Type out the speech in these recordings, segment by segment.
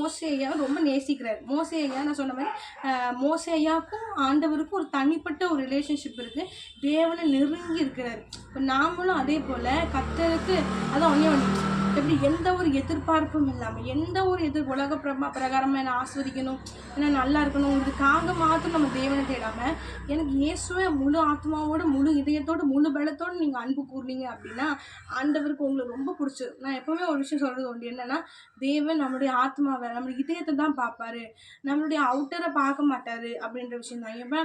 மோசே ஐயாவை ரொம்ப நேசிக்கிறார். மோசே ஐயா நான் சொன்ன மாதிரி மோசே ஐயாவுக்கும் ஆண்டவருக்கும் ஒரு தனிப்பட்ட ஒரு ரிலேஷன்ஷிப் இருக்குது. தேவனை நெருங்கி இருக்கிறார். இப்போ நாமளும் அதே போல் கர்த்தருக்கு அதான் ஒன்றே ஒன்று, எப்படி எந்த ஒரு எதிர்பார்ப்பும் இல்லாமல், எந்த ஒரு உலக பிரகாரமாக என்னை ஆஸ்வதிக்கணும், ஏன்னா நல்லா இருக்கணும், இதுக்காக மாத்திரம் நம்ம தேவனை தேடாமல், எனக்கு இயேசுவை முழு ஆத்மாவோடு முழு இதயத்தோடு முழு பலத்தோடு நீங்கள் அன்பு கூர்னீங்க அப்படின்னா ஆண்டவருக்கு உங்களுக்கு ரொம்ப பிடிச்சது. நான் எப்போவுமே ஒரு விஷயம் சொல்கிறது உண்டு, என்னென்னா தேவன் நம்மளுடைய ஆத்மாவை நம்மளுடைய இதயத்தை தான் பார்ப்பாரு, நம்மளுடைய அவுட்டரை பார்க்க மாட்டார் அப்படின்ற விஷயம் தான். எப்போ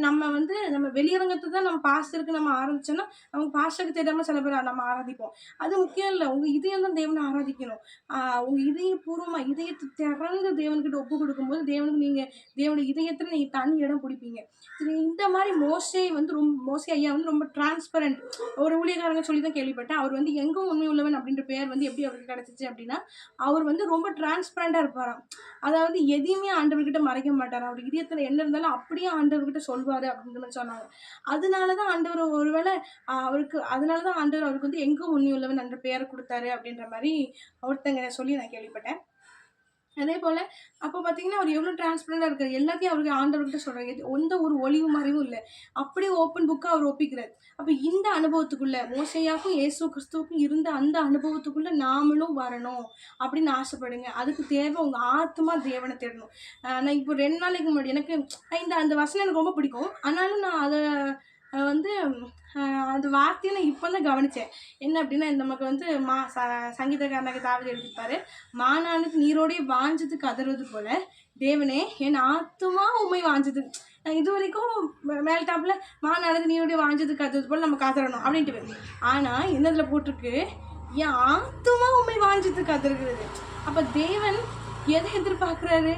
நம்ம நம்ம வெளியரங்கத்தை தான் நம்ம பாஸ்டருக்கு நம்ம ஆரம்பிச்சோன்னா அவங்க பாஸ்டருக்கு தெரியாமல் சில பேர் நம்ம ஆராதிப்போம். அது முக்கியம் இல்லை. உங்கள் இதயம் தான் தேவனை ஆராதிக்கணும். உங்கள் இதயபூர்வமாக இதயத்தை திறந்து தேவன்கிட்ட ஒப்பு கொடுக்கும்போது தேவனுக்கு நீங்கள் தேவனுடைய இதயத்தில் நீங்கள் தனி இடம் பிடிப்பீங்க. இந்த மாதிரி மோசே ஐயா ரொம்ப டிரான்ஸ்பரண்ட். ஒரு ஊழியக்காரங்க சொல்லி தான் கேள்விப்பட்டேன். அவர் எங்கும் உண்மை உள்ளவன் அப்படின்ற பேர் எப்படி அவருக்கு கிடச்சிச்சு அப்படின்னா, அவர் ரொம்ப டிரான்ஸ்பரண்டாக இருப்பாராம். அதாவது எதையுமே ஆண்டவர்கிட்ட மறைக்க மாட்டார். அவர் இதயத்தில் என்ன இருந்தாலும் அப்படியே ஆண்டவர்கிட்ட சொல்வார் அப்படின்ற மாதிரி சொன்னாங்க. அதனால தான் ஆண்டவர் அவருக்கு எங்கும் உண்மை உள்ளவன் என்ற பெயரை கொடுத்தாரு அப்படின்ற மாதிரி ஒருத்தங்க சொல்லி நான் கேள்விப்பட்டேன். அதே போல் அப்போ பார்த்தீங்கன்னா அவர் எவ்வளோ டிரான்ஸ்பரண்டாக இருக்கார். எல்லாத்தையும் அவருக்கு ஆண்டவர்கிட்ட சொல்கிறார். எந்த ஒரு ஒளிவு மறைவும் இல்லை. அப்படியே ஓப்பன் புக்காக அவர் ஒப்பிக்கிறார். அப்போ இந்த அனுபவத்துக்குள்ளே மோசையாவுக்கும் இயேசு கிறிஸ்துவுக்கும் இருந்த அந்த அனுபவத்துக்குள்ளே நாமளும் வரணும் அப்படின்னு ஆசைப்படுங்க. அதுக்கு தேவை உங்கள் ஆத்மா தேவனை தேடணும். நான் இப்போ 2 நாளைக்கு முன்னாடி எனக்கு அந்த வசனம் எனக்கு ரொம்ப பிடிக்கும். ஆனாலும் நான் அதை அந்த வார்த்தையை நான் இப்போ தான் கவனித்தேன். என்ன அப்படின்னா, நமக்கு சங்கீதக்காரனாக தாவீது எழுதியிருப்பாரு, மானானுக்கு நீரோடைய வாஞ்சது கதறது போல தேவனே என் ஆத்துமா உண்மை வாஞ்சது. நான் இது வரைக்கும் மேல்டாப்பில் மானானது நீரோடைய வாஞ்சது கதறது போல் நம்ம கதறணும் அப்படின்ட்டு. ஆனால் என்னதில் போட்டிருக்கு, என் ஆத்துமா உண்மை வாஞ்சது கதறுகிறது. அப்போ தேவன் எதை எதிர்பார்க்குறாரு?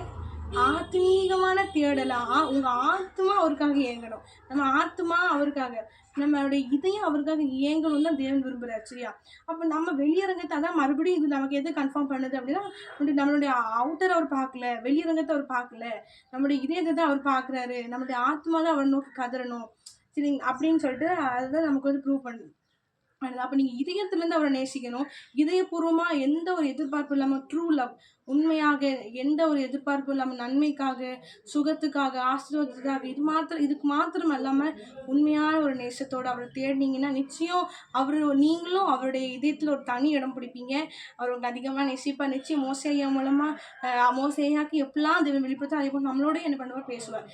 ஆத்மீகமான தேடலா. உங்கள் ஆத்மா அவருக்காக இயங்கணும். நம்ம ஆத்மா அவருக்காக, நம்மளுடைய இதயம் அவருக்காக இயங்கணும் தான் தேவன் விரும்புகிறார். சரியா? அப்போ நம்ம வெளியரங்கத்தை அதான் மறுபடியும் இது நமக்கு எது கன்ஃபார்ம் பண்ணுது அப்படின்னா, நம்மளுடைய அவுட்டர் அவர் பார்க்கல, வெளியரங்கத்தை அவர் பார்க்கல, நம்மளுடைய இதயத்தை தான் அவர் பார்க்குறாரு. நம்மளுடைய ஆத்மா தான் அவர் நோக்கி கதறணும். சரி அப்படின்னு சொல்லிட்டு அதுதான் நமக்கு ப்ரூவ் பண்ணுது. அப்போ நீங்கள் இதயத்துலேருந்து அவரை நேசிக்கணும். இதயபூர்வமாக எந்த ஒரு எதிர்பார்ப்பு இல்லாமல், ட்ரூ லவ், உண்மையாக எந்த ஒரு எதிர்பார்ப்பும் இல்லாமல், நன்மைக்காக, சுகத்துக்காக, ஆசீர்வாதத்துக்காக, இதுக்கு மாத்திரம் இல்லாமல் உண்மையான ஒரு நேசத்தோடு அவரை தேடினீங்கன்னா நிச்சயம் நீங்களும் அவருடைய இதயத்தில் ஒரு தனி இடம் பிடிப்பீங்க. அவர் உங்களுக்கு அதிகமாக நேசிப்பார். நிச்சயம் மோசே ஐயா மூலமாக மோசே ஐயாவுக்கு எப்படிலாம் தேவன் வெளிப்படுத்தோ அதே போல் நம்மளோட என்ன பண்ணுவார், பேசுவார்.